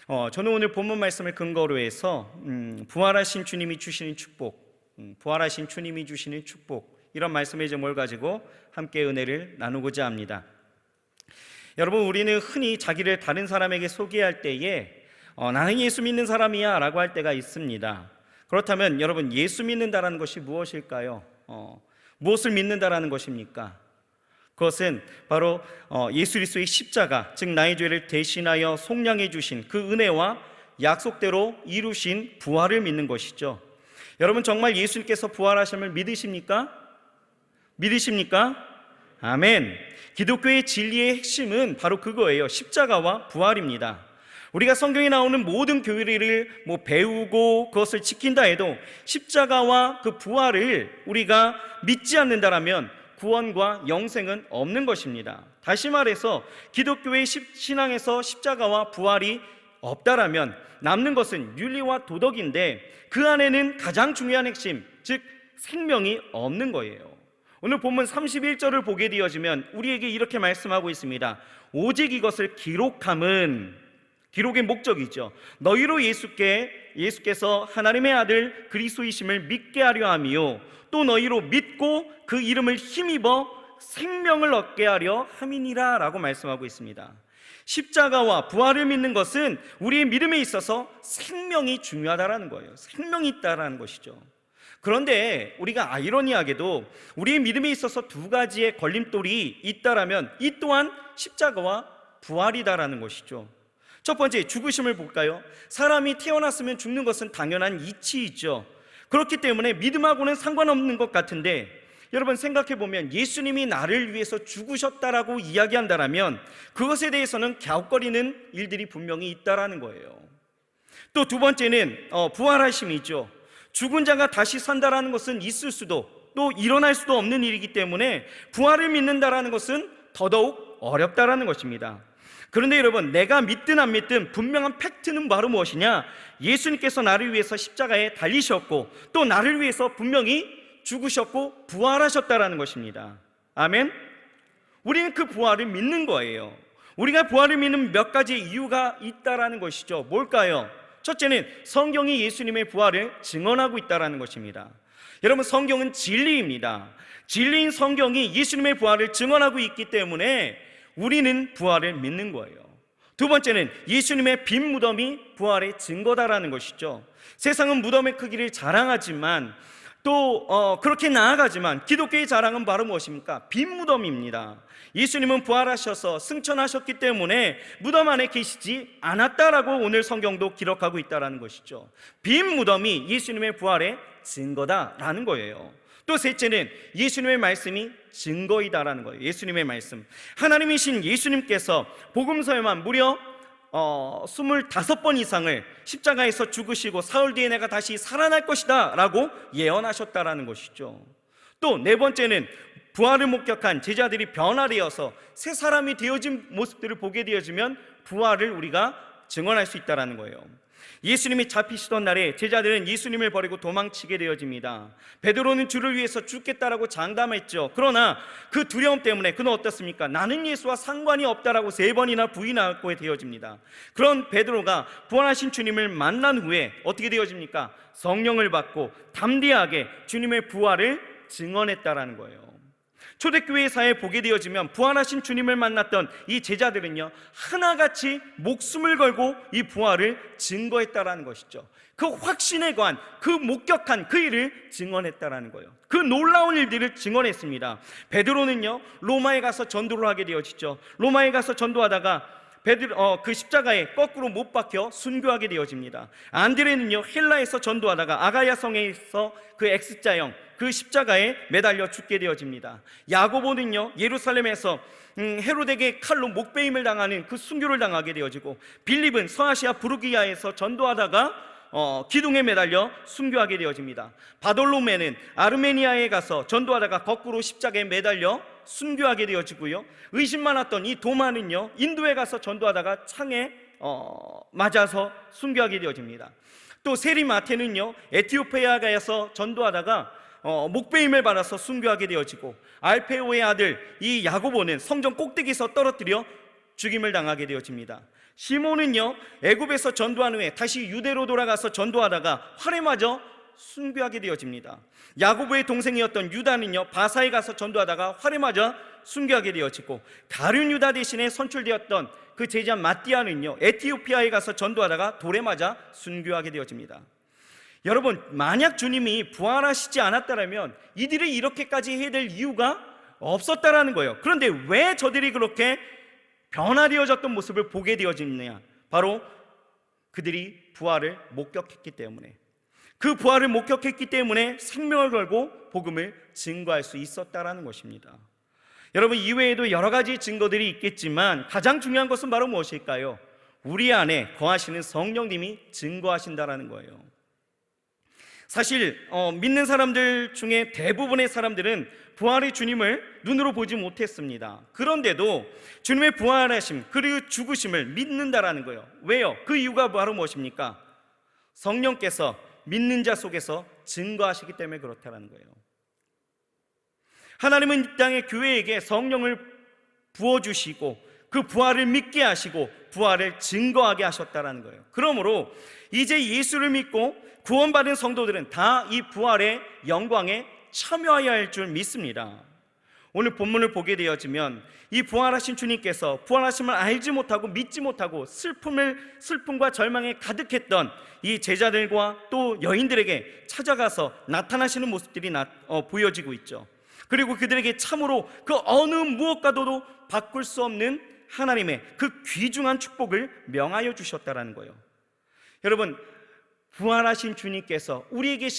저는 오늘 본문 말씀을 근거로 해서 부활하신 주님이 주시는 축복, 부활하신 주님이 주시는 축복, 이런 말씀의 제목을 가지고 함께 은혜를 나누고자 합니다. 여러분, 우리는 흔히 자기를 다른 사람에게 소개할 때에 나는 예수 믿는 사람이야 라고 할 때가 있습니다. 그렇다면 여러분, 예수 믿는다라는 것이 무엇일까요? 무엇을 믿는다라는 것입니까? 그것은 바로 예수 그리스도의 십자가, 즉 나의 죄를 대신하여 속량해 주신 그 은혜와 약속대로 이루신 부활을 믿는 것이죠. 여러분, 정말 예수님께서 부활하심을 믿으십니까? 믿으십니까? 아멘. 기독교의 진리의 핵심은 바로 그거예요. 십자가와 부활입니다. 우리가 성경에 나오는 모든 교리를 배우고 그것을 지킨다 해도 십자가와 그 부활을 우리가 믿지 않는다라면 구원과 영생은 없는 것입니다. 다시 말해서 기독교의 신앙에서 십자가와 부활이 없다라면 남는 것은 윤리와 도덕인데 그 안에는 가장 중요한 핵심, 즉 생명이 없는 거예요. 오늘 본문 31절을 보게 되어지면 우리에게 이렇게 말씀하고 있습니다. 오직 이것을 기록함은, 기록의 목적이죠, 너희로 예수께서 하나님의 아들 그리스도이심을 믿게 하려 함이요 또 너희로 믿고 그 이름을 힘입어 생명을 얻게 하려 함이니라 라고 말씀하고 있습니다. 십자가와 부활을 믿는 것은 우리의 믿음에 있어서 생명이 중요하다라는 거예요. 생명이 있다라는 것이죠. 그런데 우리가 아이러니하게도 우리의 믿음에 있어서 두 가지의 걸림돌이 있다라면 이 또한 십자가와 부활이다라는 것이죠. 첫 번째, 죽으심을 볼까요? 사람이 태어났으면 죽는 것은 당연한 이치이죠. 그렇기 때문에 믿음하고는 상관없는 것 같은데 여러분, 생각해보면 예수님이 나를 위해서 죽으셨다라고 이야기한다라면 그것에 대해서는 갸웃거리는 일들이 분명히 있다라는 거예요. 또 두 번째는 부활하심이죠. 죽은 자가 다시 산다라는 것은 있을 수도 또 일어날 수도 없는 일이기 때문에 부활을 믿는다라는 것은 더더욱 어렵다라는 것입니다. 그런데 여러분, 내가 믿든 안 믿든 분명한 팩트는 바로 무엇이냐? 예수님께서 나를 위해서 십자가에 달리셨고 또 나를 위해서 분명히 죽으셨고 부활하셨다라는 것입니다. 아멘. 우리는 그 부활을 믿는 거예요. 우리가 부활을 믿는 몇 가지 이유가 있다라는 것이죠. 뭘까요? 첫째는 성경이 예수님의 부활을 증언하고 있다라는 것입니다. 여러분, 성경은 진리입니다. 진리인 성경이 예수님의 부활을 증언하고 있기 때문에 우리는 부활을 믿는 거예요. 두 번째는 예수님의 빈 무덤이 부활의 증거다라는 것이죠. 세상은 무덤의 크기를 자랑하지만 또 그렇게 나아가지만 기독교의 자랑은 바로 무엇입니까? 빈 무덤입니다. 예수님은 부활하셔서 승천하셨기 때문에 무덤 안에 계시지 않았다라고 오늘 성경도 기록하고 있다라는 것이죠. 빈 무덤이 예수님의 부활의 증거다라는 거예요. 또 셋째는 예수님의 말씀이 증거이다라는 거예요. 예수님의 말씀, 하나님이신 예수님께서 복음서에만 무려 25번 이상을 십자가에서 죽으시고 사흘 뒤에 내가 다시 살아날 것이다 라고 예언하셨다라는 것이죠. 또 네 번째는 부활을 목격한 제자들이 변화되어서 새 사람이 되어진 모습들을 보게 되어지면 부활을 우리가 증언할 수 있다는 거예요. 예수님이 잡히시던 날에 제자들은 예수님을 버리고 도망치게 되어집니다. 베드로는 주를 위해서 죽겠다라고 장담했죠. 그러나 그 두려움 때문에 그는 어떻습니까? 나는 예수와 상관이 없다라고 3번이나 부인하고 되어집니다. 그런 베드로가 부활하신 주님을 만난 후에 어떻게 되어집니까? 성령을 받고 담대하게 주님의 부활을 증언했다라는 거예요. 초대교회사에 보게 되어지면 부활하신 주님을 만났던 이 제자들은요, 하나같이 목숨을 걸고 이 부활을 증거했다라는 것이죠. 그 확신에 관한, 그 목격한 그 일을 증언했다라는 거예요. 그 놀라운 일들을 증언했습니다. 베드로는요, 로마에 가서 전도를 하게 되어지죠. 로마에 가서 전도하다가 그 십자가에 거꾸로 못 박혀 순교하게 되어집니다. 안드레는요, 헬라에서 전도하다가 아가야 성에서 그 X자형 그 십자가에 매달려 죽게 되어집니다. 야고보는요, 예루살렘에서 헤로데게 칼로 목베임을 당하는 그 순교를 당하게 되어지고, 빌립은 서아시아 부르기아에서 전도하다가 기둥에 매달려 순교하게 되어집니다. 바돌로메는 아르메니아에 가서 전도하다가 거꾸로 십자가에 매달려 순교하게 되어지고요, 의심 많았던 이 도마는요, 인도에 가서 전도하다가 창에 맞아서 순교하게 되어집니다. 또 세리마테는요, 에티오피아에서 전도하다가 목베임을 받아서 순교하게 되어지고, 알페오의 아들 이 야고보는 성전 꼭대기에서 떨어뜨려 죽임을 당하게 되어집니다. 시몬은요, 애굽에서 전도한 후에 다시 유대로 돌아가서 전도하다가 활에 맞아 순교하게 되어집니다. 야고보의 동생이었던 유다는요, 바사에 가서 전도하다가 활에 맞아 순교하게 되어지고, 다른 유다 대신에 선출되었던 그 제자 마띠아는요, 에티오피아에 가서 전도하다가 돌에 맞아 순교하게 되어집니다. 여러분, 만약 주님이 부활하시지 않았다면 이들이 이렇게까지 해야 될 이유가 없었다라는 거예요. 그런데 왜 저들이 그렇게 변화되어졌던 모습을 보게 되어지느냐? 바로 그들이 부활을 목격했기 때문에, 그 부활을 목격했기 때문에 생명을 걸고 복음을 증거할 수 있었다라는 것입니다. 여러분, 이외에도 여러 가지 증거들이 있겠지만 가장 중요한 것은 바로 무엇일까요? 우리 안에 거하시는 성령님이 증거하신다라는 거예요. 사실 믿는 사람들 중에 대부분의 사람들은 부활의 주님을 눈으로 보지 못했습니다. 그런데도 주님의 부활하심 그리고 죽으심을 믿는다라는 거예요. 왜요? 그 이유가 바로 무엇입니까? 성령께서 믿는 자 속에서 증거하시기 때문에 그렇다는 거예요. 하나님은 이 땅의 교회에게 성령을 부어주시고 그 부활을 믿게 하시고 부활을 증거하게 하셨다는 거예요. 그러므로 이제 예수를 믿고 구원받은 성도들은 다 이 부활의 영광에 참여해야 할 줄 믿습니다. 오늘 본문을 보게 되어지면 이 부활하신 주님께서 부활하심을 알지 못하고 믿지 못하고 슬픔과 절망에 가득했던 이 제자들과 또 여인들에게 찾아가서 나타나시는 모습들이 보여지고 있죠. 그리고 그들에게 참으로 그 어느 무엇과도 바꿀 수 없는 하나님의 그 귀중한 축복을 명하여 주셨다라는 거예요. 여러분, 부활하신 주님께서 우리에게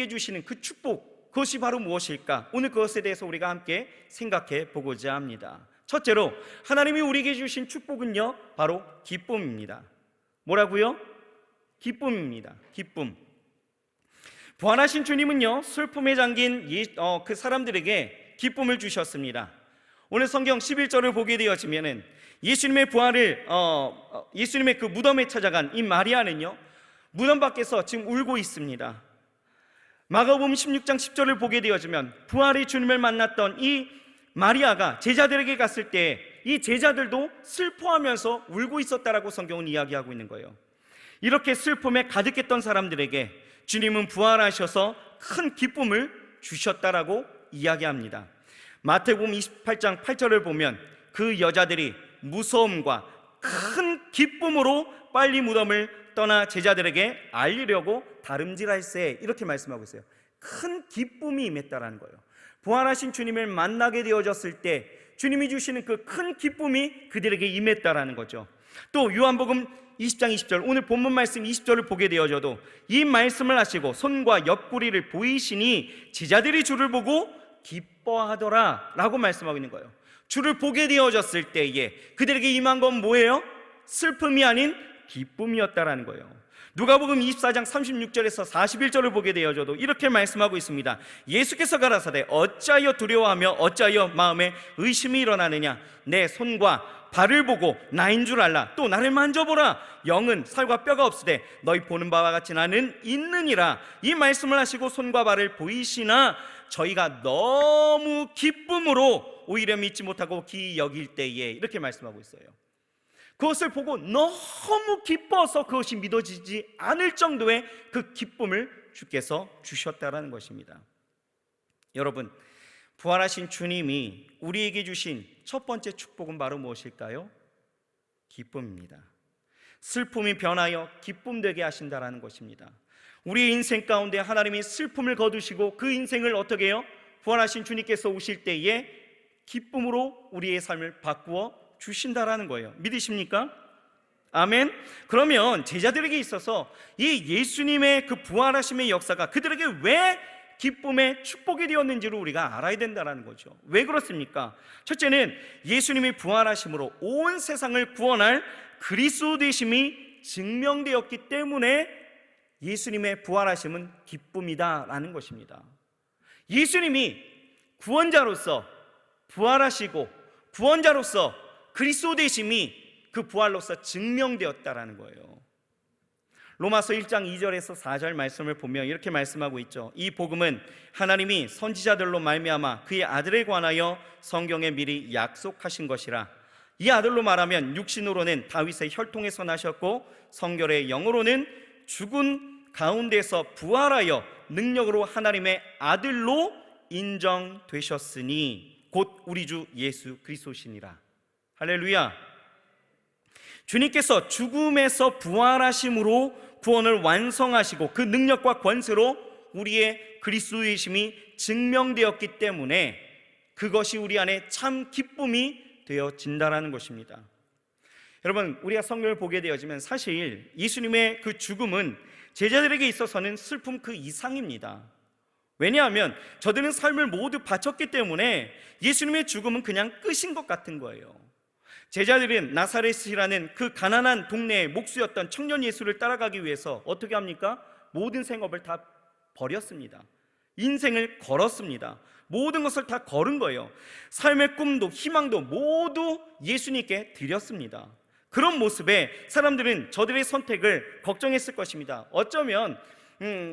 주시는 그 축복, 그것이 바로 무엇일까? 오늘 그것에 대해서 우리가 함께 생각해 보고자 합니다. 첫째로 하나님이 우리에게 주신 축복은요, 바로 기쁨입니다. 뭐라고요? 기쁨입니다. 기쁨. 부활하신 주님은요, 슬픔에 잠긴 그 사람들에게 기쁨을 주셨습니다. 오늘 성경 11절을 보게 되어지면은 예수님의 부활을 예수님의 그 무덤에 찾아간 이 마리아는요, 무덤 밖에서 지금 울고 있습니다. 마가복음 16장 10절을 보게 되어지면 부활의 주님을 만났던 이 마리아가 제자들에게 갔을 때 이 제자들도 슬퍼하면서 울고 있었다라고 성경은 이야기하고 있는 거예요. 이렇게 슬픔에 가득했던 사람들에게 주님은 부활하셔서 큰 기쁨을 주셨다라고 이야기합니다. 마태복음 28장 8절을 보면 그 여자들이 무서움과 큰 기쁨으로 빨리 무덤을 떠나 제자들에게 알리려고 다름질할세, 이렇게 말씀하고 있어요. 큰 기쁨이 임했다라는 거예요. 부활하신 주님을 만나게 되어졌을 때 주님이 주시는 그 큰 기쁨이 그들에게 임했다라는 거죠. 또 요한복음 20장 20절, 오늘 본문 말씀 20절을 보게 되어져도 이 말씀을 하시고 손과 옆구리를 보이시니 제자들이 주를 보고 기뻐하더라 라고 말씀하고 있는 거예요. 주를 보게 되어졌을 때에 그들에게 임한 건 뭐예요? 슬픔이 아닌 기쁨이었다라는 거예요. 누가복음 24장 36절에서 41절을 보게 되어져도 이렇게 말씀하고 있습니다. 예수께서 가라사대 어찌하여 두려워하며 어찌하여 마음에 의심이 일어나느냐? 내 손과 발을 보고 나인 줄 알라. 또 나를 만져보라. 영은 살과 뼈가 없으되 너희 보는 바와 같이 나는 있느니라. 이 말씀을 하시고 손과 발을 보이시나 저희가 너무 기쁨으로 오히려 믿지 못하고 기이 여길 때에, 이렇게 말씀하고 있어요. 그것을 보고 너무 기뻐서 그것이 믿어지지 않을 정도의 그 기쁨을 주께서 주셨다라는 것입니다. 여러분, 부활하신 주님이 우리에게 주신 첫 번째 축복은 바로 무엇일까요? 기쁨입니다. 슬픔이 변하여 기쁨 되게 하신다라는 것입니다. 우리의 인생 가운데 하나님이 슬픔을 거두시고 그 인생을 어떻게 해요? 부활하신 주님께서 오실 때에 기쁨으로 우리의 삶을 바꾸어 주신다라는 거예요. 믿으십니까? 아멘. 그러면 제자들에게 있어서 이 예수님의 그 부활하심의 역사가 그들에게 왜 기쁨의 축복이 되었는지를 우리가 알아야 된다는 거죠. 왜 그렇습니까? 첫째는 예수님이 부활하심으로 온 세상을 구원할 그리스도 되심이 증명되었기 때문에 예수님의 부활하심은 기쁨이다라는 것입니다. 예수님이 구원자로서 부활하시고 구원자로서 그리스도 되심이 그 부활로서 증명되었다라는 거예요. 로마서 1장 2절에서 4절 말씀을 보면 이렇게 말씀하고 있죠. 이 복음은 하나님이 선지자들로 말미암아 그의 아들에 관하여 성경에 미리 약속하신 것이라. 이 아들로 말하면 육신으로는 다윗의 혈통에서 나셨고 성결의 영으로는 죽은 가운데서 부활하여 능력으로 하나님의 아들로 인정되셨으니 곧 우리 주 예수 그리스도시니라. 할렐루야. 주님께서 죽음에서 부활하심으로 구원을 완성하시고 그 능력과 권세로 우리의 그리스도이심이 증명되었기 때문에 그것이 우리 안에 참 기쁨이 되어진다라는 것입니다. 여러분, 우리가 성경을 보게 되어지면 사실 예수님의 그 죽음은 제자들에게 있어서는 슬픔 그 이상입니다. 왜냐하면 저들은 삶을 모두 바쳤기 때문에 예수님의 죽음은 그냥 끝인 것 같은 거예요. 제자들은 나사렛이라는 그 가난한 동네의 목수였던 청년 예수를 따라가기 위해서 어떻게 합니까? 모든 생업을 다 버렸습니다. 인생을 걸었습니다. 모든 것을 다 걸은 거예요. 삶의 꿈도 희망도 모두 예수님께 드렸습니다. 그런 모습에 사람들은 저들의 선택을 걱정했을 것입니다. 어쩌면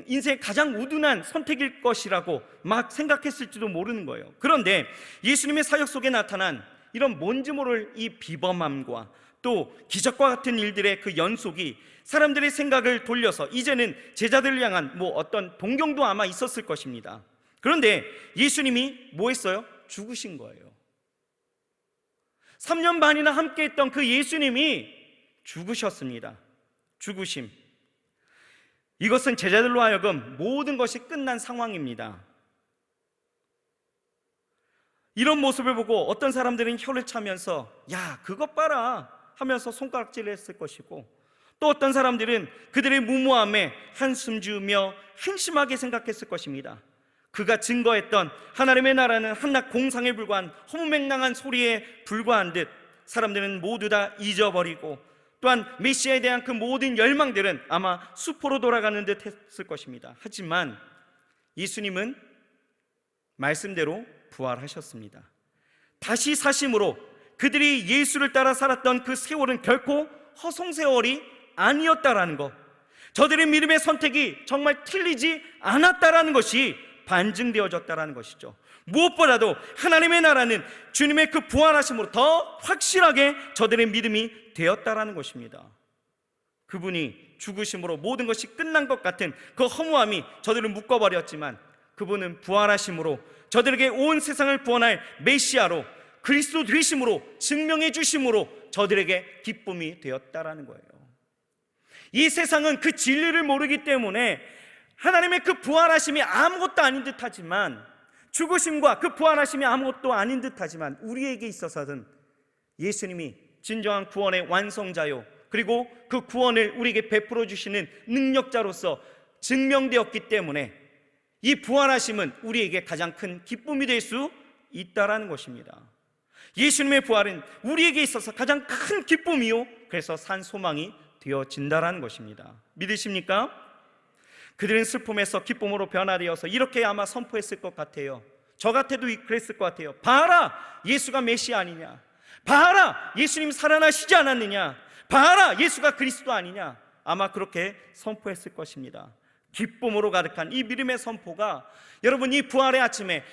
인생의 가장 우둔한 선택일 것이라고 막 생각했을지도 모르는 거예요. 그런데 예수님의 사역 속에 나타난 이런 뭔지 모를 이 비범함과 또 기적과 같은 일들의 그 연속이 사람들의 생각을 돌려서 이제는 제자들을 향한 어떤 동경도 아마 있었을 것입니다. 그런데 예수님이 뭐 했어요? 죽으신 거예요. 3년 반이나 함께 했던 그 예수님이 죽으셨습니다. 죽으심. 이것은 제자들로 하여금 모든 것이 끝난 상황입니다. 이런 모습을 보고 어떤 사람들은 혀를 차면서 야, 그것 봐라 하면서 손가락질을 했을 것이고, 또 어떤 사람들은 그들의 무모함에 한숨 지으며 한심하게 생각했을 것입니다. 그가 증거했던 하나님의 나라는 한낱 공상에 불과한 허무맹랑한 소리에 불과한 듯 사람들은 모두 다 잊어버리고, 또한 메시아에 대한 그 모든 열망들은 아마 수포로 돌아가는 듯 했을 것입니다. 하지만 예수님은 말씀대로 부활하셨습니다. 다시 사심으로 그들이 예수를 따라 살았던 그 세월은 결코 허송세월이 아니었다라는 것, 저들의 믿음의 선택이 정말 틀리지 않았다라는 것이 반증되어졌다라는 것이죠. 무엇보다도 하나님의 나라는 주님의 그 부활하심으로 더 확실하게 저들의 믿음이 되었다라는 것입니다. 그분이 죽으심으로 모든 것이 끝난 것 같은 그 허무함이 저들을 묶어버렸지만 그분은 부활하심으로 저들에게 온 세상을 구원할 메시아로 그리스도 되심으로 증명해 주심으로 저들에게 기쁨이 되었다라는 거예요. 이 세상은 그 진리를 모르기 때문에 하나님의 그 부활하심이 아무것도 아닌 듯하지만, 죽으심과 그 부활하심이 아무것도 아닌 듯하지만 우리에게 있어서는 예수님이 진정한 구원의 완성자요, 그리고 그 구원을 우리에게 베풀어 주시는 능력자로서 증명되었기 때문에 이 부활하심은 우리에게 가장 큰 기쁨이 될 수 있다라는 것입니다. 예수님의 부활은 우리에게 있어서 가장 큰 기쁨이요, 그래서 산 소망이 되어진다라는 것입니다. 믿으십니까? 그들은 슬픔에서 기쁨으로 변화되어서 이렇게 아마 선포했을 것 같아요. 저 같아도 그랬을 것 같아요. 봐라, 예수가 메시아 아니냐. 봐라, 예수님 살아나시지 않았느냐. 봐라, 예수가 그리스도 아니냐. 아마 그렇게 선포했을 것입니다. 기쁨으로 가득한 이 믿음의 선포가 여러분, 이 부활의 아침에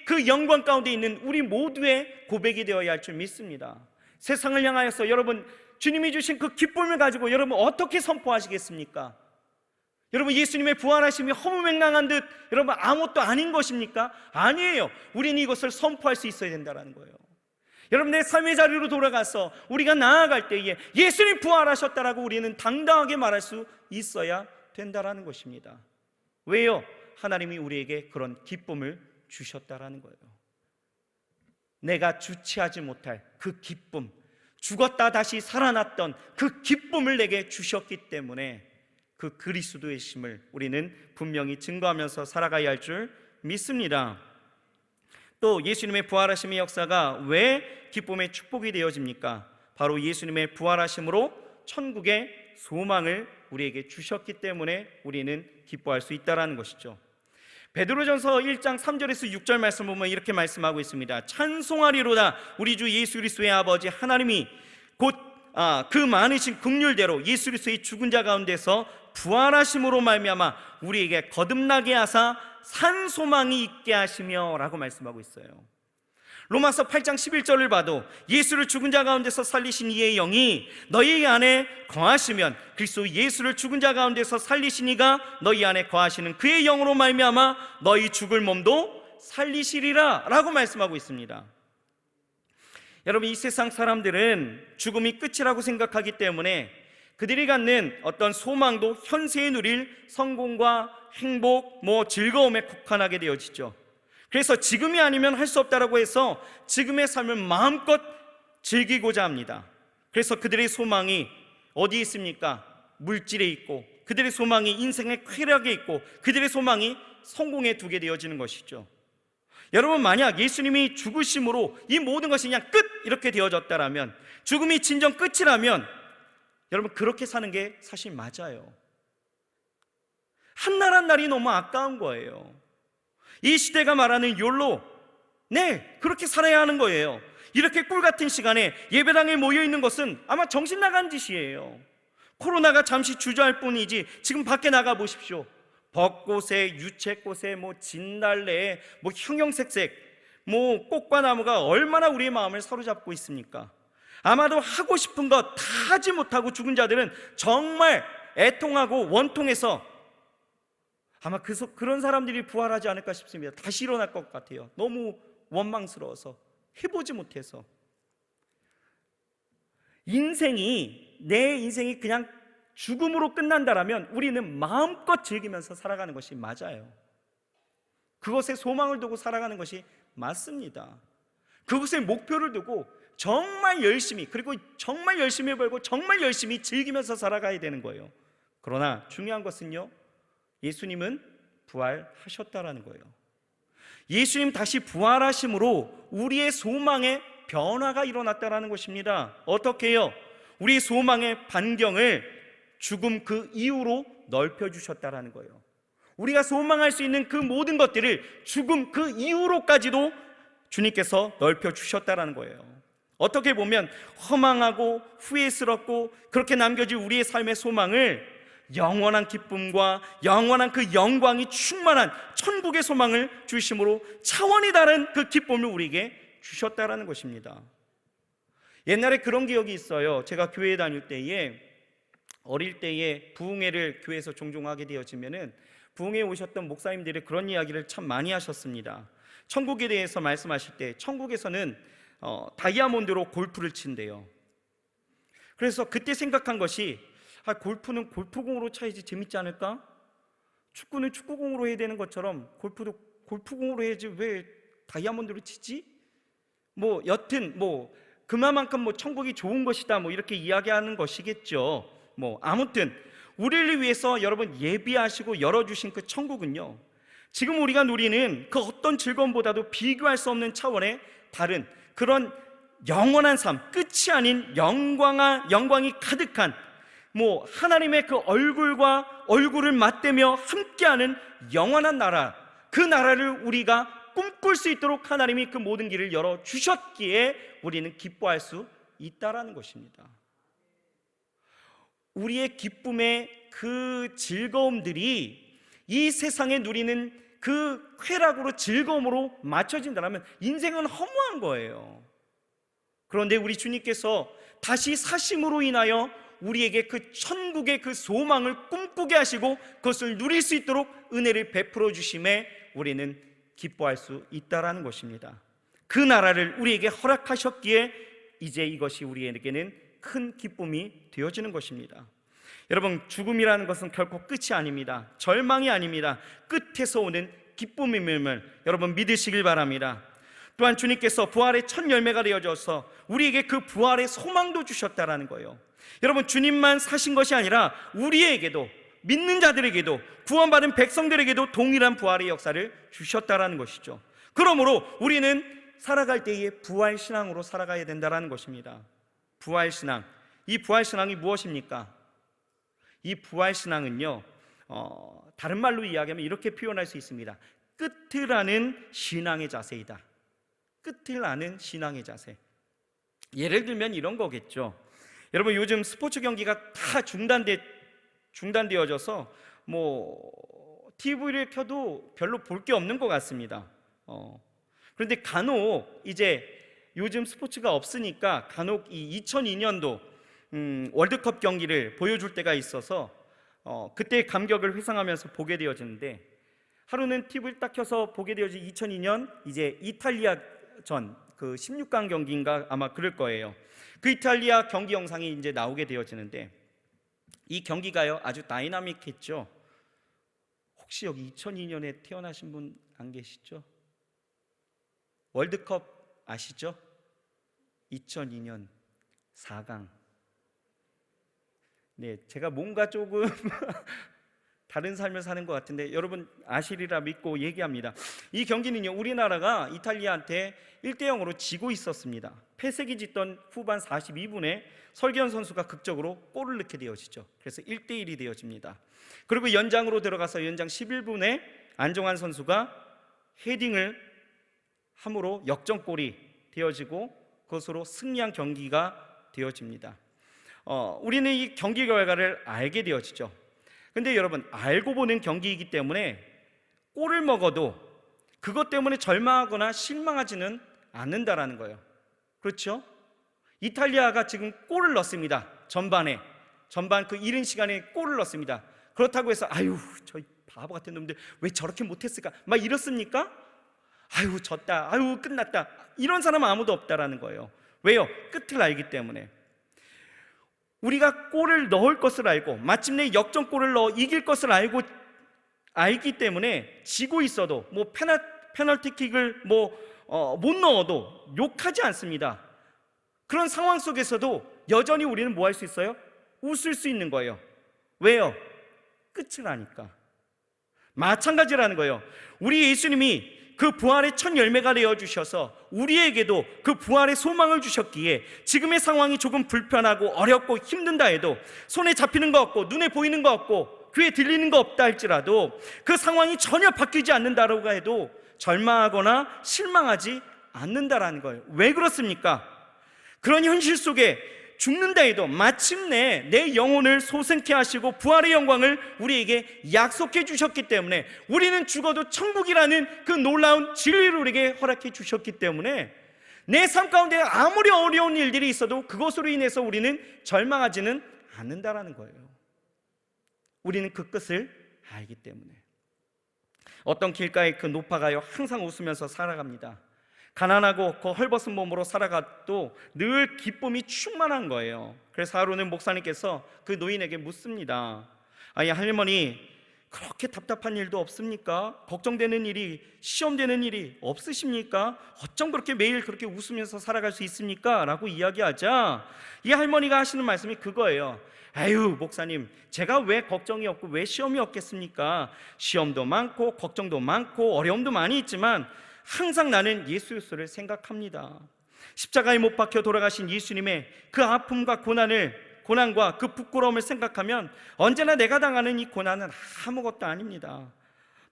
그 영광 가운데 있는 우리 모두의 고백이 되어야 할 줄 믿습니다. 세상을 향하여서 여러분, 주님이 주신 그 기쁨을 가지고 여러분 어떻게 선포하시겠습니까? 여러분, 예수님의 부활하심이 허무맹랑한 듯 여러분 아무것도 아닌 것입니까? 아니에요. 우리는 이것을 선포할 수 있어야 된다는 거예요. 여러분, 내 삶의 자리로 돌아가서 우리가 나아갈 때에 예수님 부활하셨다라고 우리는 당당하게 말할 수 있어야 된다라는 것입니다. 왜요? 하나님이 우리에게 그런 기쁨을 주셨다라는 거예요. 내가 주체하지 못할 그 기쁨, 죽었다 다시 살아났던 그 기쁨을 내게 주셨기 때문에 그 그리스도의 심을 우리는 분명히 증거하면서 살아가야 할 줄 믿습니다. 또 예수님의 부활하심의 역사가 왜 기쁨의 축복이 되어집니까? 바로 예수님의 부활하심으로 천국의 소망을 우리에게 주셨기 때문에 우리는 기뻐할 수 있다는 것이죠. 베드로전서 1장 3절에서 6절 말씀 보면 이렇게 말씀하고 있습니다. 찬송하리로다 우리 주 예수 그리스도의 아버지 하나님이 곧 그 많으신 긍휼대로 예수 그리스도의 죽은 자 가운데서 부활하심으로 말미암아 우리에게 거듭나게 하사 산 소망이 있게 하시며 라고 말씀하고 있어요. 로마서 8장 11절을 봐도 예수를 죽은 자 가운데서 살리신 이의 영이 너희 안에 거하시면 그리스도 예수를 죽은 자 가운데서 살리신 이가 너희 안에 거하시는 그의 영으로 말미암아 너희 죽을 몸도 살리시리라 라고 말씀하고 있습니다. 여러분, 이 세상 사람들은 죽음이 끝이라고 생각하기 때문에 그들이 갖는 어떤 소망도 현세에 누릴 성공과 행복, 즐거움에 국한하게 되어지죠. 그래서 지금이 아니면 할 수 없다라고 해서 지금의 삶을 마음껏 즐기고자 합니다. 그래서 그들의 소망이 어디에 있습니까? 물질에 있고, 그들의 소망이 인생의 쾌락에 있고, 그들의 소망이 성공에 두게 되어지는 것이죠. 여러분, 만약 예수님이 죽으심으로 이 모든 것이 그냥 끝 이렇게 되어졌다라면, 죽음이 진정 끝이라면 여러분, 그렇게 사는 게 사실 맞아요. 한 날 한 날이 너무 아까운 거예요. 이 시대가 말하는 욜로, 그렇게 살아야 하는 거예요. 이렇게 꿀같은 시간에 예배당에 모여있는 것은 아마 정신 나간 짓이에요. 코로나가 잠시 주저할 뿐이지 지금 밖에 나가 보십시오. 벚꽃에, 유채꽃에, 진달래에, 형형색색 꽃과 나무가 얼마나 우리의 마음을 사로잡고 있습니까? 아마도 하고 싶은 거 다 하지 못하고 죽은 자들은 정말 애통하고 원통해서 아마 그런 사람들이 부활하지 않을까 싶습니다. 다시 일어날 것 같아요. 너무 원망스러워서, 해보지 못해서. 내 인생이 그냥 죽음으로 끝난다라면 우리는 마음껏 즐기면서 살아가는 것이 맞아요. 그것에 소망을 두고 살아가는 것이 맞습니다. 그것에 목표를 두고 정말 열심히, 그리고 정말 열심히 벌고 정말 열심히 즐기면서 살아가야 되는 거예요. 그러나 중요한 것은요, 예수님은 부활하셨다라는 거예요. 예수님 다시 부활하심으로 우리의 소망의 변화가 일어났다라는 것입니다. 어떻게 해요? 우리의 소망의 반경을 죽음 그 이후로 넓혀주셨다라는 거예요. 우리가 소망할 수 있는 그 모든 것들을 죽음 그 이후로까지도 주님께서 넓혀주셨다라는 거예요. 어떻게 보면 허망하고 후회스럽고 그렇게 남겨질 우리의 삶의 소망을 영원한 기쁨과 영원한 그 영광이 충만한 천국의 소망을 주심으로 차원이 다른 그 기쁨을 우리에게 주셨다라는 것입니다. 옛날에 그런 기억이 있어요. 제가 교회에 다닐 때에, 어릴 때에 부흥회를 교회에서 종종 하게 되어지면은 부흥회에 오셨던 목사님들이 그런 이야기를 참 많이 하셨습니다. 천국에 대해서 말씀하실 때 천국에서는 다이아몬드로 골프를 친대요. 그래서 그때 생각한 것이, 골프는 골프공으로 쳐야지 재밌지 않을까? 축구는 축구공으로 해야 되는 것처럼 골프도 골프공으로 해야지 왜 다이아몬드로 치지? 여튼 그만큼 천국이 좋은 것이다 이렇게 이야기하는 것이겠죠. 아무튼 우리를 위해서 여러분 예비하시고 열어주신 그 천국은요, 지금 우리가 누리는 그 어떤 즐거움보다도 비교할 수 없는 차원의 다른 그런 영원한 삶, 끝이 아닌 영광이 가득한 하나님의 그 얼굴을 맞대며 함께하는 영원한 나라, 그 나라를 우리가 꿈꿀 수 있도록 하나님이 그 모든 길을 열어주셨기에 우리는 기뻐할 수 있다라는 것입니다. 우리의 기쁨의 그 즐거움들이 이 세상에 누리는 그 쾌락으로, 즐거움으로 맞춰진다면 인생은 허무한 거예요. 그런데 우리 주님께서 다시 사심으로 인하여 우리에게 그 천국의 그 소망을 꿈꾸게 하시고 그것을 누릴 수 있도록 은혜를 베풀어 주심에 우리는 기뻐할 수 있다라는 것입니다. 그 나라를 우리에게 허락하셨기에 이제 이것이 우리에게는 큰 기쁨이 되어지는 것입니다. 여러분, 죽음이라는 것은 결코 끝이 아닙니다. 절망이 아닙니다. 끝에서 오는 기쁨임을 여러분 믿으시길 바랍니다. 또한 주님께서 부활의 첫 열매가 되어져서 우리에게 그 부활의 소망도 주셨다라는 거예요. 여러분, 주님만 사신 것이 아니라 우리에게도, 믿는 자들에게도, 구원받은 백성들에게도 동일한 부활의 역사를 주셨다라는 것이죠. 그러므로 우리는 살아갈 때에 부활신앙으로 살아가야 된다는 것입니다. 부활신앙, 이 부활신앙이 무엇입니까? 이 부활신앙은요, 다른 말로 이야기하면 이렇게 표현할 수 있습니다. 끝을 아는 신앙의 자세이다. 끝을 아는 신앙의 자세. 예를 들면 이런 거겠죠. 여러분, 요즘 스포츠 경기가 다 중단되어져서 TV를 켜도 별로 볼 게 없는 것 같습니다. 그런데 간혹 이제 요즘 스포츠가 없으니까 간혹 이 2002년도 월드컵 경기를 보여줄 때가 있어서 그때의 감격을 회상하면서 보게 되어지는데, 하루는 TV를 딱 켜서 보게 되어진 2002년 이제 이탈리아전 그 16강 경기인가 아마 그럴 거예요. 그 이탈리아 경기 영상이 이제 나오게 되어지는데, 이 경기가요 아주 다이나믹했죠. 혹시 여기 2002년에 태어나신 분 안 계시죠? 월드컵 아시죠? 2002년 4강. 네, 제가 뭔가 조금 다른 삶을 사는 것 같은데 여러분 아시리라 믿고 얘기합니다. 이 경기는요, 우리나라가 이탈리아한테 1대0으로 지고 있었습니다. 패색이 짙던 후반 42분에 설기현 선수가 극적으로 골을 넣게 되어지죠. 그래서 1대1이 되어집니다. 그리고 연장으로 들어가서 연장 11분에 안정환 선수가 헤딩을 함으로 역전골이 되어지고 그것으로 승리한 경기가 되어집니다. 우리는 이 경기 결과를 알게 되어지죠. 근데 여러분, 알고 보는 경기이기 때문에 골을 먹어도 그것 때문에 절망하거나 실망하지는 않는다라는 거예요. 그렇죠? 이탈리아가 지금 골을 넣습니다. 전반 그 이른 시간에 골을 넣습니다. 그렇다고 해서 아유 저 바보 같은 놈들 왜 저렇게 못했을까 막 이렇습니까? 아유 졌다, 아유 끝났다, 이런 사람은 아무도 없다라는 거예요. 왜요? 끝을 알기 때문에. 우리가 골을 넣을 것을 알고 마침내 역전골을 넣어 이길 것을 알기 때문에 지고 있어도 뭐 페널티킥을 못 넣어도 욕하지 않습니다. 그런 상황 속에서도 여전히 우리는 뭐 할 수 있어요? 웃을 수 있는 거예요. 왜요? 끝을 아니까. 마찬가지라는 거예요. 우리 예수님이 그 부활의 첫 열매가 되어주셔서 우리에게도 그 부활의 소망을 주셨기에 지금의 상황이 조금 불편하고 어렵고 힘든다 해도, 손에 잡히는 거 없고 눈에 보이는 거 없고 귀에 들리는 거 없다 할지라도, 그 상황이 전혀 바뀌지 않는다라고 해도 절망하거나 실망하지 않는다라는 거예요. 왜 그렇습니까? 그런 현실 속에 죽는다 해도 마침내 내 영혼을 소생케 하시고 부활의 영광을 우리에게 약속해 주셨기 때문에, 우리는 죽어도 천국이라는 그 놀라운 진리를 우리에게 허락해 주셨기 때문에 내 삶 가운데 아무리 어려운 일들이 있어도 그것으로 인해서 우리는 절망하지는 않는다라는 거예요. 우리는 그 끝을 알기 때문에. 어떤 길가에 그 노파가요 항상 웃으면서 살아갑니다. 가난하고 그 헐벗은 몸으로 살아가도 늘 기쁨이 충만한 거예요. 그래서 하루는 목사님께서 그 노인에게 묻습니다. 아니 할머니, 그렇게 답답한 일도 없습니까? 걱정되는 일이, 시험되는 일이 없으십니까? 어쩜 그렇게 매일 그렇게 웃으면서 살아갈 수 있습니까? 라고 이야기하자 이 할머니가 하시는 말씀이 그거예요. 아유 목사님, 제가 왜 걱정이 없고 왜 시험이 없겠습니까? 시험도 많고 걱정도 많고 어려움도 많이 있지만 항상 나는 예수를 생각합니다. 십자가에 못 박혀 돌아가신 예수님의 그 아픔과 고난과 그 부끄러움을 생각하면 언제나 내가 당하는 이 고난은 아무것도 아닙니다.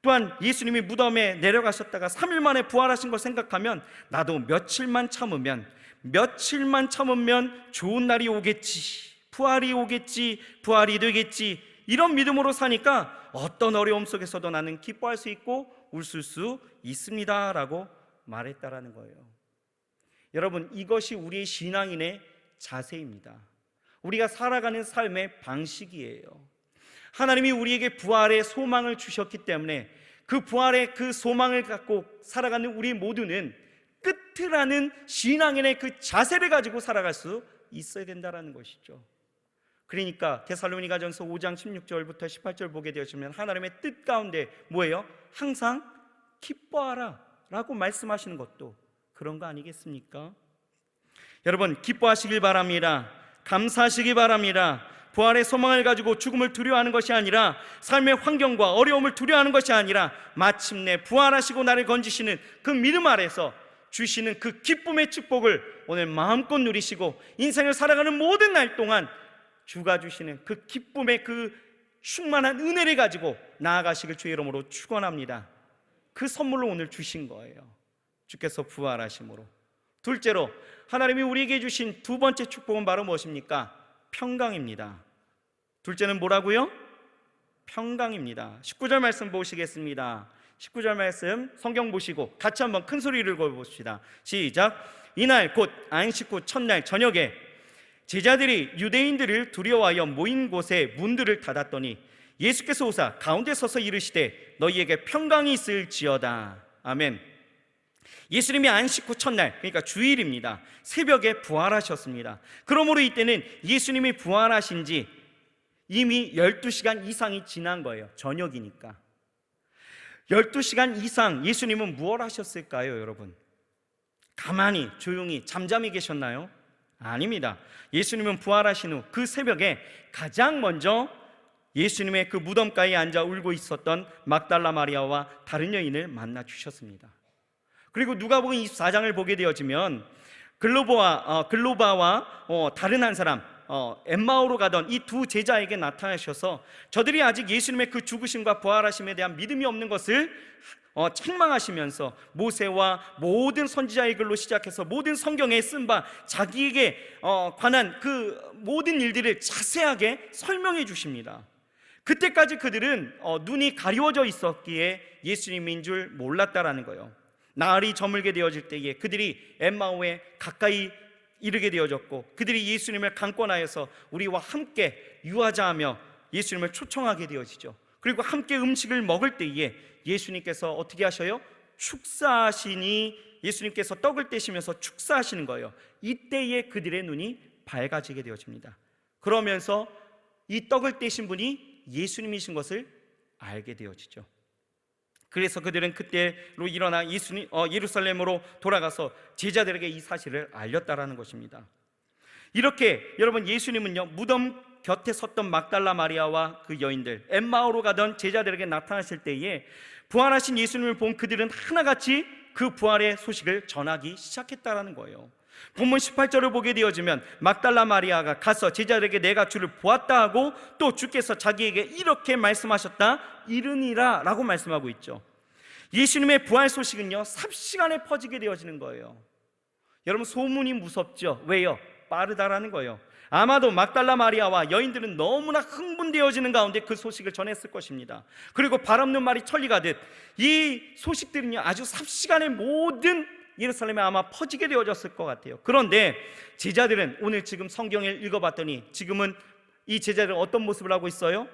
또한 예수님이 무덤에 내려가셨다가 3일 만에 부활하신 걸 생각하면 나도 며칠만 참으면 좋은 날이 오겠지, 부활이 오겠지, 부활이 되겠지, 이런 믿음으로 사니까 어떤 어려움 속에서도 나는 기뻐할 수 있고 웃을 수 있습니다 라고 말했다라는 거예요. 여러분, 이것이 우리의 신앙인의 자세입니다. 우리가 살아가는 삶의 방식이에요. 하나님이 우리에게 부활의 소망을 주셨기 때문에 그 부활의 그 소망을 갖고 살아가는 우리 모두는 끝을 아는 신앙인의 그 자세를 가지고 살아갈 수 있어야 된다는 것이죠. 그러니까 데살로니가전서 5장 16절부터 18절 보게 되시면 하나님의 뜻 가운데 뭐예요? 항상 기뻐하라 라고 말씀하시는 것도 그런 거 아니겠습니까? 여러분, 기뻐하시길 바랍니다. 감사하시기 바랍니다. 부활의 소망을 가지고 죽음을 두려워하는 것이 아니라, 삶의 환경과 어려움을 두려워하는 것이 아니라, 마침내 부활하시고 나를 건지시는 그 믿음 아래서 주시는 그 기쁨의 축복을 오늘 마음껏 누리시고 인생을 살아가는 모든 날 동안 주가 주시는 그 기쁨의 그 충만한 은혜를 가지고 나아가시길 주의 이름으로 축원합니다. 그 선물로 오늘 주신 거예요. 주께서 부활하심으로. 둘째로 하나님이 우리에게 주신 두 번째 축복은 바로 무엇입니까? 평강입니다. 둘째는 뭐라고요? 평강입니다. 19절 말씀 보시겠습니다. 19절 말씀 성경 보시고 같이 한번 큰 소리를 읽어봅시다. 시작. 이날 곧 안식 후 첫날 저녁에 제자들이 유대인들을 두려워하여 모인 곳에 문들을 닫았더니 예수께서 오사 가운데 서서 이르시되 너희에게 평강이 있을지어다. 아멘. 예수님이 안식 후 첫날, 그러니까 주일입니다. 새벽에 부활하셨습니다. 그러므로 이때는 예수님이 부활하신 지 이미 12시간 이상이 지난 거예요. 저녁이니까 12시간 이상 예수님은 무엇 하셨을까요, 여러분? 가만히 조용히 잠잠히 계셨나요? 아닙니다. 예수님은 부활하신 후 그 새벽에 가장 먼저 예수님의 그 무덤가에 앉아 울고 있었던 막달라 마리아와 다른 여인을 만나 주셨습니다. 그리고 누가복음 24장을 보게 되어지면 글로바와 다른 한 사람 엠마오로 가던 이 두 제자에게 나타나셔서 저들이 아직 예수님의 그 죽으심과 부활하심에 대한 믿음이 없는 것을 책망하시면서 모세와 모든 선지자의 글로 시작해서 모든 성경에 쓴 바 자기에게 관한 그 모든 일들을 자세하게 설명해 주십니다. 그때까지 그들은 눈이 가리워져 있었기에 예수님인 줄 몰랐다라는 거예요. 날이 저물게 되어질 때에 그들이 엠마오에 가까이 이르게 되어졌고 그들이 예수님을 강권하여서 우리와 함께 유하자 하며 예수님을 초청하게 되어지죠. 그리고 함께 음식을 먹을 때에 예수님께서 어떻게 하셔요? 축사하시니 예수님께서 떡을 떼시면서 축사하시는 거예요. 이때에 그들의 눈이 밝아지게 되어집니다. 그러면서 이 떡을 떼신 분이 예수님이신 것을 알게 되어지죠. 그래서 그들은 그때로 일어나 예루살렘으로 돌아가서 제자들에게 이 사실을 알렸다라는 것입니다. 이렇게 여러분 예수님은요 무덤 곁에 섰던 막달라 마리아와 그 여인들 엠마오로 가던 제자들에게 나타나실 때에 부활하신 예수님을 본 그들은 하나같이 그 부활의 소식을 전하기 시작했다라는 거예요. 본문 18절을 보게 되어지면 막달라 마리아가 가서 제자들에게 내가 주를 보았다 하고 또 주께서 자기에게 이렇게 말씀하셨다 이르니라 라고 말씀하고 있죠. 예수님의 부활 소식은요 삽시간에 퍼지게 되어지는 거예요. 여러분 소문이 무섭죠? 왜요? 빠르다라는 거예요. 아마도 막달라 마리아와 여인들은 너무나 흥분되어지는 가운데 그 소식을 전했을 것입니다. 그리고 발 없는 말이 천리가듯 이 소식들은요 아주 삽시간에 모든 예루살렘에 아마 퍼지게 되어졌을 것 같아요. 그런데 제자들은 오늘 지금 성경을 읽어봤더니 지금은 이 제자들은 어떤 모습을 하고 있어요?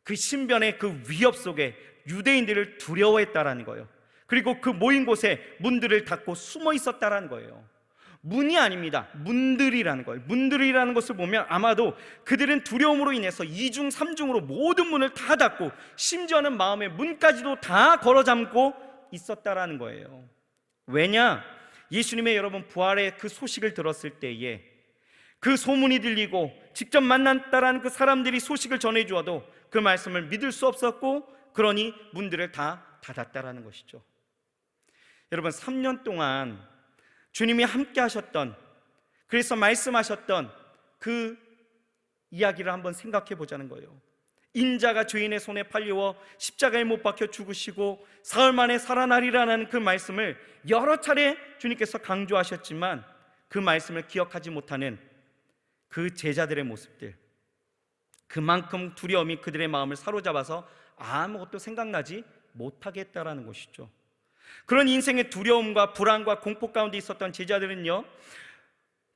그 신변의 그 위협 속에 유대인들을 두려워했다라는 거예요. 그리고 그 모인 곳에 문들을 닫고 숨어 있었다라는 거예요. 문이 아닙니다. 문들이라는 거예요. 문들이라는 것을 보면 아마도 그들은 두려움으로 인해서 2중 3중으로 모든 문을 다 닫고 심지어는 마음의 문까지도 다 걸어 잠고 있었다라는 거예요. 왜냐? 예수님의 여러분 부활의 그 소식을 들었을 때에 그 소문이 들리고 직접 만났다라는 그 사람들이 소식을 전해주어도 그 말씀을 믿을 수 없었고 그러니 문들을 다 닫았다라는 것이죠. 여러분 3년 동안 주님이 함께 하셨던 그래서 말씀하셨던 그 이야기를 한번 생각해 보자는 거예요. 인자가 죄인의 손에 팔려 십자가에 못 박혀 죽으시고 사흘 만에 살아나리라는 그 말씀을 여러 차례 주님께서 강조하셨지만 그 말씀을 기억하지 못하는 그 제자들의 모습들, 그만큼 두려움이 그들의 마음을 사로잡아서 아무것도 생각나지 못하게 했다라는 것이죠. 그런 인생의 두려움과 불안과 공포 가운데 있었던 제자들은요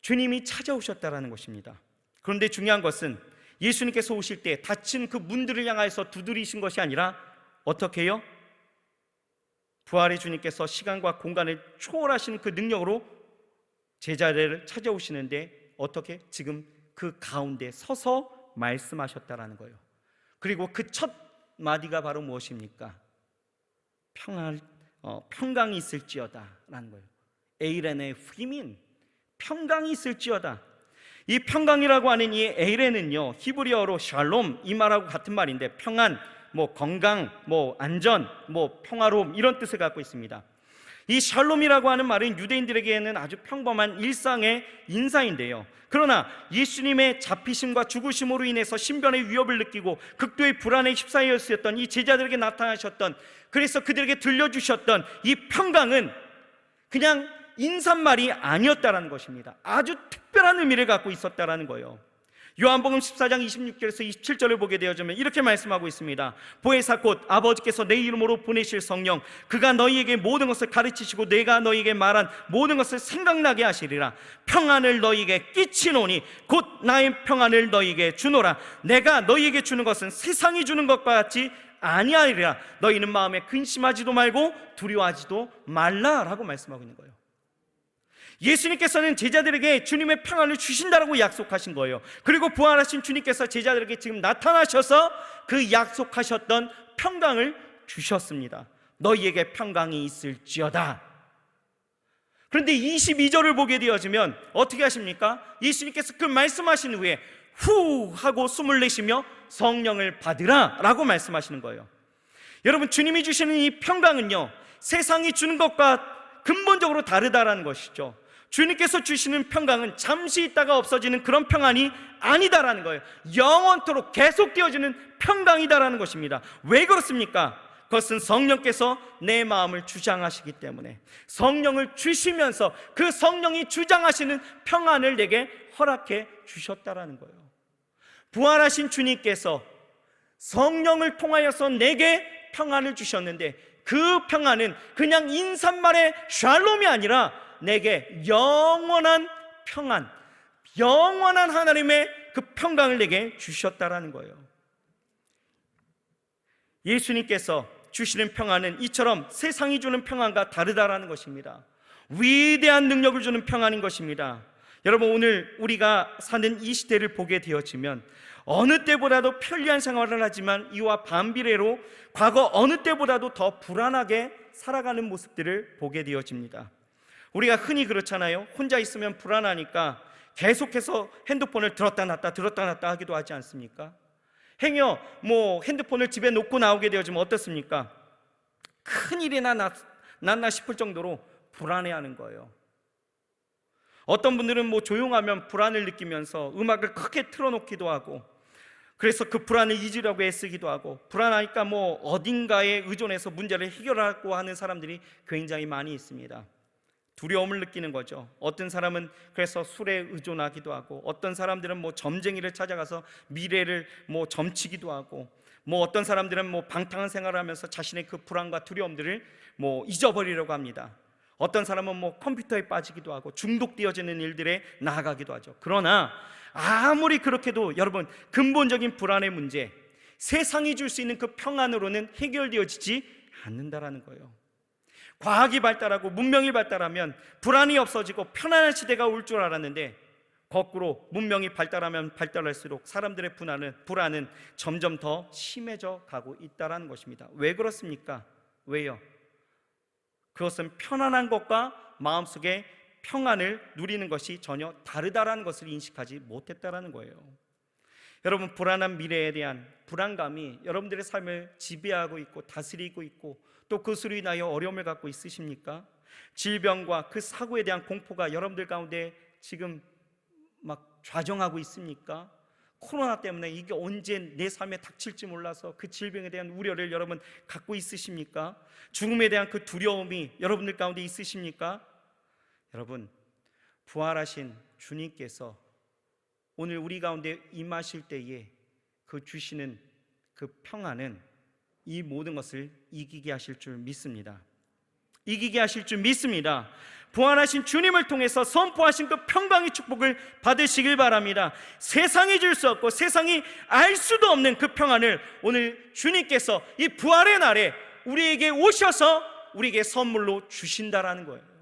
주님이 찾아오셨다라는 것입니다. 그런데 중요한 것은 예수님께서 오실 때 닫힌 그 문들을 향해서 두드리신 것이 아니라 어떻게 해요? 부활의 주님께서 시간과 공간을 초월하시는 그 능력으로 제자들을 찾아오시는데 어떻게? 지금 그 가운데 서서 말씀하셨다라는 거예요. 그리고 그 첫 마디가 바로 무엇입니까? 평강이 있을지어다 라는 거예요. 에이렌의 후임인 평강이 있을지어다. 이 평강이라고 하는 이 에이렌은요 히브리어로 샬롬 이 말하고 같은 말인데 평안, 건강, 안전, 평화로움 이런 뜻을 갖고 있습니다. 이 샬롬이라고 하는 말은 유대인들에게는 아주 평범한 일상의 인사인데요 그러나 예수님의 잡히심과 죽으심으로 인해서 신변의 위협을 느끼고 극도의 불안에 휩싸였었던 이 제자들에게 나타나셨던 그래서 그들에게 들려주셨던 이 평강은 그냥 인사말이 아니었다라는 것입니다. 아주 특별한 의미를 갖고 있었다라는 거예요. 요한복음 14장 26절에서 27절을 보게 되어지면 이렇게 말씀하고 있습니다. 보혜사 곧 아버지께서 내 이름으로 보내실 성령, 그가 너희에게 모든 것을 가르치시고 내가 너희에게 말한 모든 것을 생각나게 하시리라. 평안을 너희에게 끼치노니 곧 나의 평안을 너희에게 주노라. 내가 너희에게 주는 것은 세상이 주는 것과 같이 아니하리라. 너희는 마음에 근심하지도 말고 두려워하지도 말라라고 말씀하고 있는 거예요. 예수님께서는 제자들에게 주님의 평안을 주신다라고 약속하신 거예요. 그리고 부활하신 주님께서 제자들에게 지금 나타나셔서 그 약속하셨던 평강을 주셨습니다. 너희에게 평강이 있을지어다. 그런데 22절을 보게 되어지면 어떻게 하십니까? 예수님께서 그 말씀하신 후에 후 하고 숨을 내쉬며 성령을 받으라 라고 말씀하시는 거예요. 여러분, 주님이 주시는 이 평강은요, 세상이 주는 것과 근본적으로 다르다라는 것이죠. 주님께서 주시는 평강은 잠시 있다가 없어지는 그런 평안이 아니다라는 거예요. 영원토록 계속되어지는 평강이다라는 것입니다. 왜 그렇습니까? 그것은 성령께서 내 마음을 주장하시기 때문에, 성령을 주시면서 그 성령이 주장하시는 평안을 내게 허락해 주셨다라는 거예요. 부활하신 주님께서 성령을 통하여서 내게 평안을 주셨는데, 그 평안은 그냥 인사말의 샬롬이 아니라 내게 영원한 평안, 영원한 하나님의 그 평강을 내게 주셨다라는 거예요. 예수님께서 주시는 평안은 이처럼 세상이 주는 평안과 다르다라는 것입니다. 위대한 능력을 주는 평안인 것입니다. 여러분, 오늘 우리가 사는 이 시대를 보게 되어지면 어느 때보다도 편리한 생활을 하지만 이와 반비례로 과거 어느 때보다도 더 불안하게 살아가는 모습들을 보게 되어집니다. 우리가 흔히 그렇잖아요. 혼자 있으면 불안하니까 계속해서 핸드폰을 들었다 놨다 하기도 하지 않습니까? 행여 핸드폰을 집에 놓고 나오게 되어지면 어떻습니까? 큰일이나 났나 싶을 정도로 불안해하는 거예요. 어떤 분들은 조용하면 불안을 느끼면서 음악을 크게 틀어놓기도 하고, 그래서 그 불안을 잊으려고 애쓰기도 하고, 불안하니까 어딘가에 의존해서 문제를 해결하고 하는 사람들이 굉장히 많이 있습니다. 두려움을 느끼는 거죠. 어떤 사람은 그래서 술에 의존하기도 하고, 어떤 사람들은 점쟁이를 찾아가서 미래를 점치기도 하고, 어떤 사람들은 방탕한 생활을 하면서 자신의 그 불안과 두려움들을 잊어버리려고 합니다. 어떤 사람은 컴퓨터에 빠지기도 하고 중독되어지는 일들에 나아가기도 하죠. 그러나 아무리 그렇게도 여러분, 근본적인 불안의 문제, 세상이 줄 수 있는 그 평안으로는 해결되어지지 않는다라는 거예요. 과학이 발달하고 문명이 발달하면 불안이 없어지고 편안한 시대가 올 줄 알았는데, 거꾸로 문명이 발달하면 발달할수록 사람들의 불안은 점점 더 심해져 가고 있다는 것입니다. 왜 그렇습니까? 왜요? 그것은 편안한 것과 마음속에 평안을 누리는 것이 전혀 다르다라는 것을 인식하지 못했다라는 거예요. 여러분, 불안한 미래에 대한 불안감이 여러분들의 삶을 지배하고 있고 다스리고 있고, 또 그것으로 인하여 어려움을 갖고 있으십니까? 질병과 그 사고에 대한 공포가 여러분들 가운데 지금 막 좌정하고 있습니까? 코로나 때문에 이게 언제 내 삶에 닥칠지 몰라서 그 질병에 대한 우려를 여러분 갖고 있으십니까? 죽음에 대한 그 두려움이 여러분들 가운데 있으십니까? 여러분, 부활하신 주님께서 오늘 우리 가운데 임하실 때에 그 주시는 그 평안은 이 모든 것을 이기게 하실 줄 믿습니다. 이기게 하실 줄 믿습니다. 부활하신 주님을 통해서 선포하신 그 평강의 축복을 받으시길 바랍니다. 세상이 줄 수 없고 세상이 알 수도 없는 그 평안을 오늘 주님께서 이 부활의 날에 우리에게 오셔서 우리에게 선물로 주신다라는 거예요.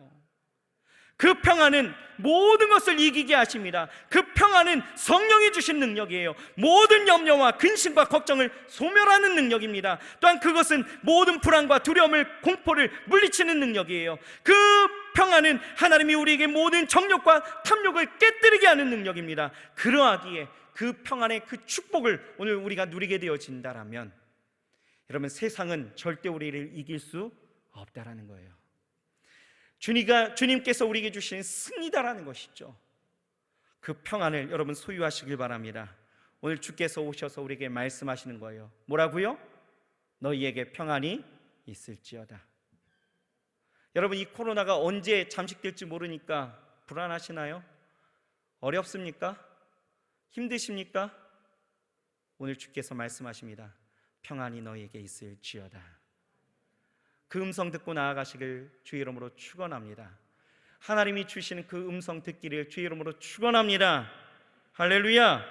그 평안은 모든 것을 이기게 하십니다. 그 평안은 성령이 주신 능력이에요. 모든 염려와 근심과 걱정을 소멸하는 능력입니다. 또한 그것은 모든 불안과 두려움을, 공포를 물리치는 능력이에요. 그 평안은 하나님이 우리에게 모든 정욕과 탐욕을 깨뜨리게 하는 능력입니다. 그러하기에 그 평안의 그 축복을 오늘 우리가 누리게 되어진다라면, 여러분, 세상은 절대 우리를 이길 수 없다라는 거예요. 주님께서 우리에게 주신 승리다라는 것이죠. 그 평안을 여러분 소유하시길 바랍니다. 오늘 주께서 오셔서 우리에게 말씀하시는 거예요. 뭐라고요? 너희에게 평안이 있을지어다. 여러분, 이 코로나가 언제 잠식될지 모르니까 불안하시나요? 어렵습니까? 힘드십니까? 오늘 주께서 말씀하십니다. 평안이 너에게 있을지어다. 그 음성 듣고 나아가시길 주의 이름으로 축원합니다. 하나님이 주시는 그 음성 듣기를 주의 이름으로 축원합니다. 할렐루야.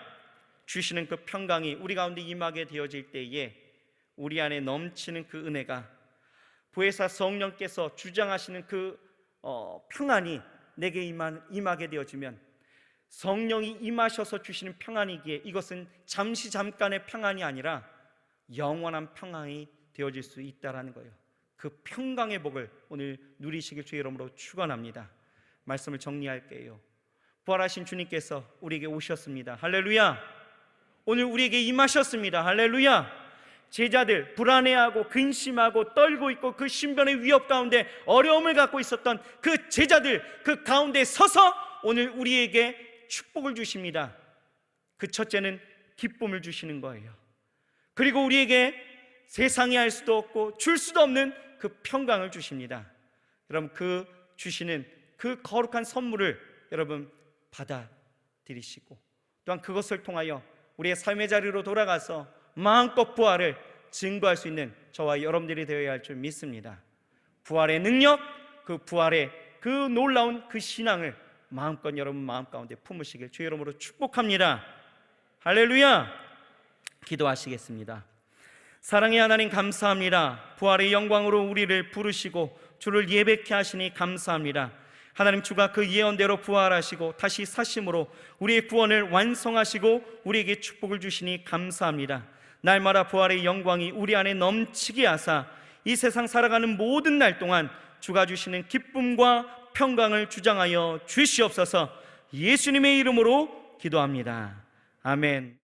주시는 그 평강이 우리 가운데 임하게 되어질 때에 우리 안에 넘치는 그 은혜가 보혜사 성령께서 주장하시는 그 평안이 내게 임하게 되어지면 성령이 임하셔서 주시는 평안이기에 이것은 잠깐의 평안이 아니라 영원한 평안이 되어질 수 있다라는 거예요. 그 평강의 복을 오늘 누리시길 주의 이름으로 축원합니다. 말씀을 정리할게요. 부활하신 주님께서 우리에게 오셨습니다. 할렐루야. 오늘 우리에게 임하셨습니다. 할렐루야. 제자들 불안해하고 근심하고 떨고 있고 그 신변의 위협 가운데 어려움을 갖고 있었던 그 제자들 그 가운데 서서 오늘 우리에게 축복을 주십니다. 그 첫째는 기쁨을 주시는 거예요. 그리고 우리에게 세상이 할 수도 없고 줄 수도 없는 그 평강을 주십니다. 여러분 그 주시는 그 거룩한 선물을 여러분 받아들이시고 또한 그것을 통하여 우리의 삶의 자리로 돌아가서 마음껏 부활을 증거할 수 있는 저와 여러분들이 되어야 할 줄 믿습니다. 부활의 능력, 그 부활의 그 놀라운 그 신앙을 마음껏 여러분 마음 가운데 품으시길 주의 이름으로 축복합니다. 할렐루야. 기도하시겠습니다. 사랑의 하나님 감사합니다. 부활의 영광으로 우리를 부르시고 주를 예배케 하시니 감사합니다. 하나님 주가 그 예언대로 부활하시고 다시 사심으로 우리의 구원을 완성하시고 우리에게 축복을 주시니 감사합니다. 날마다 부활의 영광이 우리 안에 넘치게 하사 이 세상 살아가는 모든 날 동안 주가 주시는 기쁨과 평강을 주장하여 주시옵소서. 예수님의 이름으로 기도합니다. 아멘.